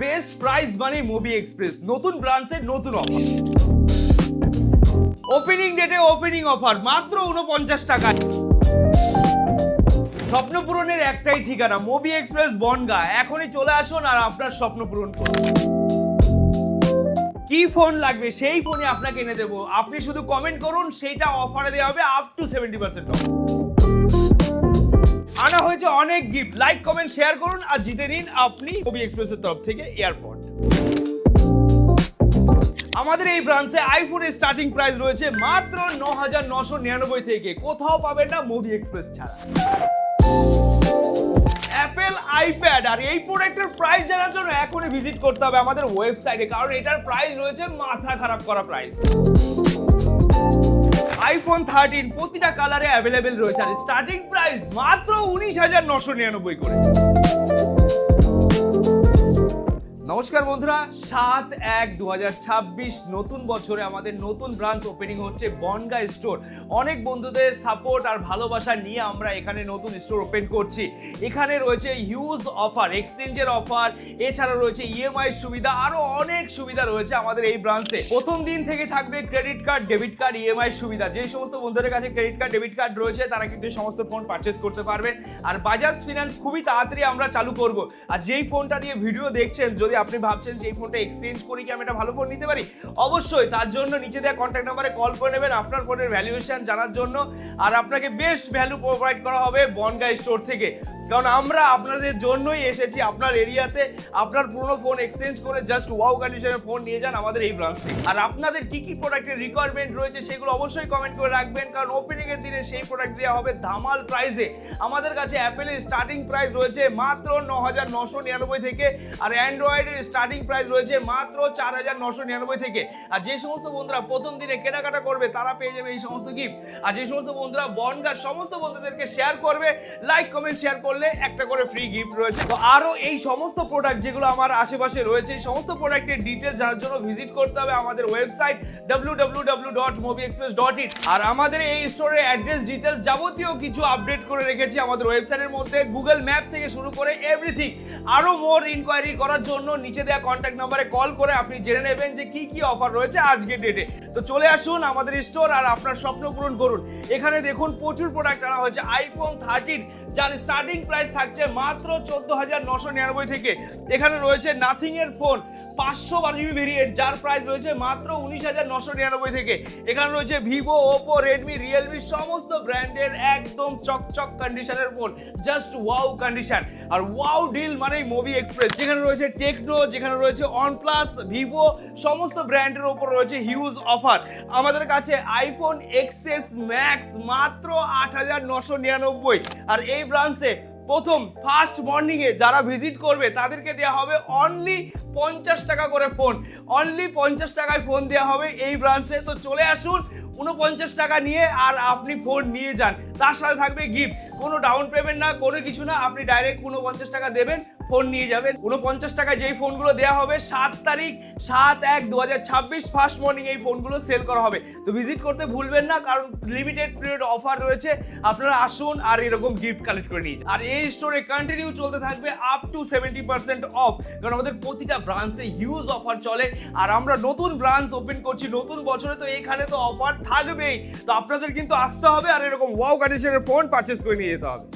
Best price মানে movie express, নতুন ব্রাঞ্চের নতুন অফার। ওপেনিং ডেটে ওপেনিং অফার মাত্র 49 টাকায়। স্বপ্ন পূরণের একটাই ঠিকানা, মুভি এক্সপ্রেস বনগাঁ। এখনই চলে আসুন আর আপনার স্বপ্ন পূরণ করুন। কি ফোন লাগবে সেই ফোনই আপনাকে এনে দেবো, আপনি শুধু কমেন্ট করুন, সেইটা অফারে দেওয়া হবে আপ টু 70% অফ। আনা হয়েছে অনেক গিফট, লাইক কমেন্ট শেয়ার করুন আর জিতে নিন আপনি মুভি এক্সপ্রেসের তরফ থেকে এয়ারপড। আমাদের এই ব্রাঞ্চে আইফোনের স্টার্টিং প্রাইস রয়েছে মাত্র 9,999 থেকে, কোথাও পাবেন না মুভি এক্সপ্রেস ছাড়া। অ্যাপেল আইপ্যাড আর এই প্রোডাক্টের প্রাইস জানার জন্য এখনই ভিজিট করতে হবে আমাদের ওয়েবসাইটে, কারণ এটার প্রাইস রয়েছে মাথা খারাপ করা প্রাইস। আইফোন 13 প্রতিটা কালারে অ্যাভেলেবেল রয়েছে আর স্টার্টিং প্রাইস মাত্র 19,999 করে। নমস্কার বন্ধুরা, 7/1/2026 নতুন বছরে আমাদের নতুন ব্রাঞ্চ ওপেনিং হচ্ছে বনগাঁ স্টোর। অনেক বন্ধুদের সাপোর্ট আর ভালোবাসা নিয়ে আমরা এখানে নতুন স্টোর ওপেন করছি। এখানে রয়েছে হিউজ অফার, এক্সচেঞ্জের অফার, এছাড়া রয়েছে ইএমআই সুবিধা, আরো অনেক সুবিধা রয়েছে আমাদের এই ব্রাঞ্চে। প্রথম দিন থেকে থাকবে credit card, debit card, EMI সুবিধা। যে সমস্ত বন্ধুদের কাছে ক্রেডিট কার্ড, ডেবিট কার্ড রয়েছে তারা কিন্তু এই সমস্ত ফোন পারচেস করতে পারবেন। আর বাজাজ ফিনান্স খুবই তাড়াতাড়ি আমরা চালু করব। আর যেই ফোনটা দিয়ে ভিডিও দেখছেন, যদি আপনি ভাবছেন যে এই ফোনটা এক্সচেঞ্জ করে কি আমি একটা ভালো ফোন নিতে পারি, অবশ্যই তার জন্য নিচে দেওয়া কন্ট্যাক্ট নাম্বারে কল করে নেবেন আপনার ফোনের ভ্যালুয়েশন জানার জন্য। আর আপনাকে বেস্ট ভ্যালু প্রোভাইড করা হবে বনগাঁ স্টোর থেকে, কারণ আমরা আপনাদের জন্যই এসেছি আপনার এরিয়াতে। আপনার পুরনো ফোন এক্সচেঞ্জ করে জাস্ট ওয়াও কন্ডিশনের ফোন নিয়ে যান আমাদের এই ব্রাঞ্চ থেকে। আর আপনাদের কি কি প্রোডাক্টের রিকোয়ারমেন্ট রয়েছে সেগুলো অবশ্যই কমেন্ট করে রাখবেন, কারণ ওপেনিং এর দিনে সেই প্রোডাক্ট দেওয়া হবে ধামাল প্রাইসে। আমাদের কাছে অ্যাপেলের স্টার্টিং প্রাইস রয়েছে মাত্র 9,999 থেকে, আর অ্যান্ড্রয়েডের স্টার্টিং প্রাইস রয়েছে মাত্র 4,999 থেকে। আর যে সমস্ত বন্ধুরা প্রথম দিনে কেনাকাটা করবে তারা পেয়ে যাবে এই সমস্ত গিফট। আর যে সমস্ত বন্ধুরা বনগাঁ সমস্ত বন্ধুদেরকে শেয়ার করবে, লাইক কমেন্ট শেয়ার করলে একটা করে ফ্রি গিফট রয়েছে। তো আরো এই সমস্ত প্রোডাক্ট যেগুলো আমার আশেপাশে রয়েছে, এই সমস্ত প্রোডাক্টের ডিটেইলস জানার জন্য ভিজিট করতে হবে আমাদের ওয়েবসাইট www.movieexpress.in। আর আমাদের এই স্টোরের অ্যাড্রেস ডিটেইলস যাবতীয় কিছু আপডেট করে রেখেছি আমাদের ওয়েবসাইটের মধ্যে, গুগল ম্যাপ থেকে শুরু করে এভরিথিং। আরো মোর ইনকোয়ারি করার জন্য নিচে দেওয়া কন্ট্যাক্ট নম্বরে কল করে আপনি জেনে নেবেন যে কি কি অফার রয়েছে আজকের ডেটে। তো চলে আসুন আমাদের স্টোর আর আপনার স্বপ্ন পূরণ করুন। এখানে দেখুন প্রচুর প্রোডাক্ট আনা হয়েছে। আইফোন 13 যার স্টার্টিং প্রাইস থাকছে মাত্র 14,999 থেকে। এখানে রয়েছে নাথিং এর ফোন 512GB ভেরিয়েন্ট, যার প্রাইস রয়েছে মাত্র 19,999 থেকে। এখানে রয়েছে ভিভো, ওপো, রেডমি, রিয়েলমি সমস্ত ব্র্যান্ডের একদম চকচক কন্ডিশনের ফোন, জাস্ট ওয়াও কন্ডিশন। আর ওয়াও ডিল মানেই মুভি এক্সপ্রেস। যেখানে রয়েছে টেকনো, যেখানে রয়েছে অনপ্লাস, ভিভো সমস্ত ব্র্যান্ডের উপর রয়েছে হিউজ অফার। আমাদের কাছে আইফোন এক্সএস ম্যাক্স মাত্র 8,999। আর এই ব্রাঞ্চে প্রথম ফার্স্ট মর্নিং এ যারা ভিজিট করবে তাদেরকে দেওয়া হবে অনলি 50 টাকা করে ফোন, অনলি 50 টাকায় ফোন দেওয়া হবে এই ব্রাঞ্চে। তো চলে আসুন 49 টাকা নিয়ে আর আপনি ফোন নিয়ে যান, তার সাথে থাকবে গিফট। কোনো ডাউন পেমেন্ট না, কোনো কিছু না, আপনি ডাইরেক্ট 49 টাকা দেবেন, ফোন নিয়ে যাবেন। 49 টাকায় যেই ফোনগুলো দেওয়া হবে 7 তারিখ 7/1/2026 ফার্স্ট মর্নিং এই ফোনগুলো সেল করা হবে। তো ভিজিট করতে ভুলবেন না, কারণ লিমিটেড পিরিয়ড অফার রয়েছে। আপনারা আসুন আর এরকম গিফট কালেক্ট করে নিন। আর এই স্টোরে কন্টিনিউ চলতে থাকবে আপ টু 70% অফ, কারণ আমাদের প্রতিটা ব্রাঞ্চে হিউজ অফার চলে। আর আমরা নতুন ব্রাঞ্চ ওপেন করছি নতুন বছরে, তো এখানে তো অফার থাকবেই। তো আপনাদের কিন্তু আসতে হবে আর এরকম ওয়াও কন্ডিশনের ফোন পারচেস করে নিয়ে যেতে হবে।